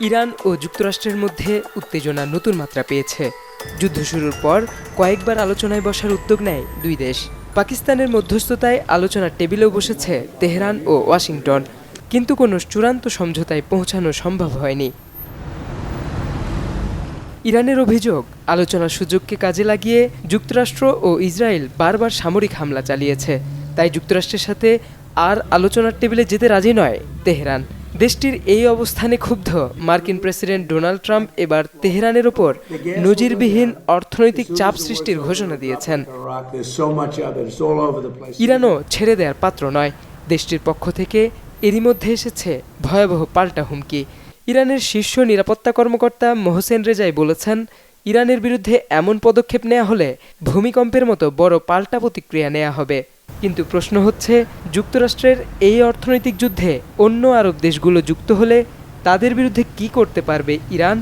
Iran ও যুক্তরাষ্ট্রের মধ্যে উত্তেজনা নতুন মাত্রা পেয়েছে। যুদ্ধ শুরুর পর কয়েকবার আলোচনায় বসার উদ্যোগ নেয় দুই দেশ। পাকিস্তানের মধ্যস্থতায় আলোচনার টেবিলেও বসেছে তেহরান ও ওয়াশিংটন, কিন্তু কোনো চূড়ান্ত সমঝোতায় পৌঁছানো সম্ভব হয়নি। ইরানের অভিযোগ, আলোচনার সুযোগকে কাজে লাগিয়ে যুক্তরাষ্ট্র ও ইসরায়েল বারবার সামরিক হামলা চালিয়েছে। তাই যুক্তরাষ্ট্রের সাথে আর আলোচনার টেবিলে যেতে রাজি নয় তেহরান। দেশটির এই অবস্থানে ক্ষুব্ধ মার্কিন প্রেসিডেন্ট ডোনাল্ড ট্রাম্প এবার তেহরানের ওপর নজিরবিহীন অর্থনৈতিক চাপ সৃষ্টির ঘোষণা দিয়েছেন। ইরানও ছেড়ে দেওয়ার পাত্র নয়। দেশটির পক্ষ থেকে এরই মধ্যে এসেছে ভয়াবহ পাল্টা হুমকি। ইরানের শীর্ষ নিরাপত্তা কর্মকর্তা মোহসেন রেজাই বলেছেন, ইরানের বিরুদ্ধে এমন পদক্ষেপ নেওয়া হলে ভূমিকম্পের মতো বড় পাল্টা প্রতিক্রিয়া নেওয়া হবে। কিন্তু প্রশ্ন হচ্ছে, যুক্তরাষ্ট্রের এই অর্থনৈতিক যুদ্ধে অন্য আরব দেশগুলো যুক্ত হলে তাদের বিরুদ্ধে কি করতে পারবে ইরান?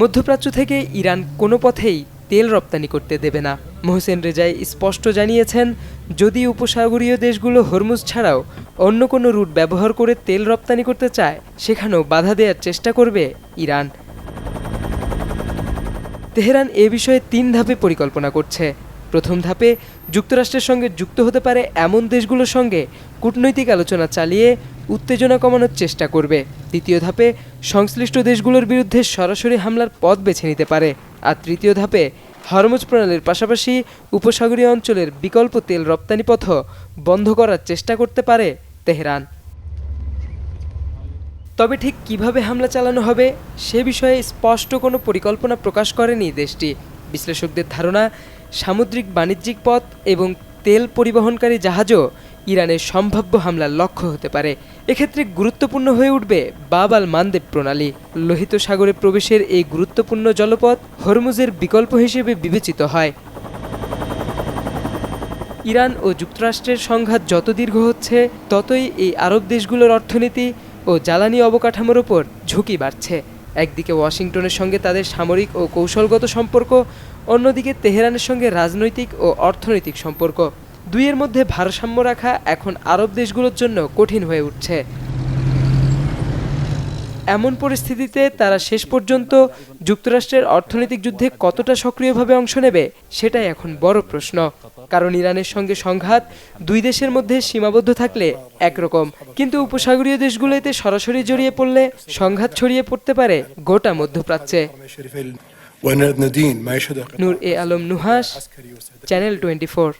মধ্যপ্রাচ্য থেকে ইরান কোনো পথেই তেল রপ্তানি করতে দেবে না। মোহসেন রেজাই স্পষ্ট জানিয়েছেন, যদি উপসাগরীয় দেশগুলো হরমুজ ছাড়াও অন্য কোনো রুট ব্যবহার করে তেল রপ্তানি করতে চায়, সেখানেও বাধা দেওয়ার চেষ্টা করবে ইরান। তেহরান এ বিষয়ে ৩ ধাপে পরিকল্পনা করছে। প্রথম ধাপে যুক্তরাষ্ট্রের সঙ্গে যুক্ত হতে পারে এমন দেশগুলোর সঙ্গে কূটনৈতিক আলোচনা চালিয়ে উত্তেজনা কমানোর চেষ্টা করবে। দ্বিতীয় ধাপে সংশ্লিষ্ট দেশগুলোর বিরুদ্ধে সরাসরি হামলার পথ বেছে নিতে পারে। আর তৃতীয় ধাপে হরমুজ প্রণালীর পাশাপাশি উপসাগরীয় অঞ্চলের বিকল্প তেল রপ্তানি পথ বন্ধ করার চেষ্টা করতে পারে তেহরান। তবে ঠিক কিভাবে হামলা চালানো হবে সে বিষয়ে স্পষ্ট কোনো পরিকল্পনা প্রকাশ করেনি দেশটি। বিশ্লেষকদের ধারণা, সামুদ্রিক বাণিজ্যিক পথ এবং তেল পরিবহনকারী জাহাজও ইরানের সম্ভাব্য হামলার লক্ষ্য হতে পারে। এক্ষেত্রে গুরুত্বপূর্ণ হয়ে উঠবে বাব আল মানদেব প্রণালী। লোহিত সাগরে প্রবেশের এই গুরুত্বপূর্ণ জলপথ হরমুজের বিকল্প হিসেবে বিবেচিত হয়। ইরান ও যুক্তরাষ্ট্রের সংঘাত যত দীর্ঘ হচ্ছে, ততই এই আরব দেশগুলোর অর্থনীতি ও জ্বালানি অবকাঠামোর ওপর ঝুঁকি বাড়ছে। একদিকে ওয়াশিংটনের সঙ্গে তাদের সামরিক ও কৌশলগত সম্পর্ক, অন্যদিকে তেহরানের সঙ্গে রাজনৈতিক ও অর্থনৈতিক সম্পর্ক। দুইয়ের মধ্যে ভারসাম্য রাখা এখন আরব দেশগুলোর জন্য কঠিন হয়ে উঠছে। এমন পরিস্থিতিতে তারা শেষ পর্যন্ত যুক্তরাষ্ট্রের অর্থনৈতিক যুদ্ধে কতটা সক্রিয়ভাবে অংশ নেবে, সেটাই এখন বড় প্রশ্ন। কারণ ইরানের সঙ্গে সংঘাত দুই দেশের মধ্যে সীমাবদ্ধ থাকলে একরকম, কিন্তু উপসাগরীয় দেশগুলোতে সরাসরি জড়িয়ে পড়লে সংঘাত ছড়িয়ে পড়তে পারে গোটা মধ্যপ্রাচ্যে। নূর এ আলম নুহাস, চ্যানেল 24।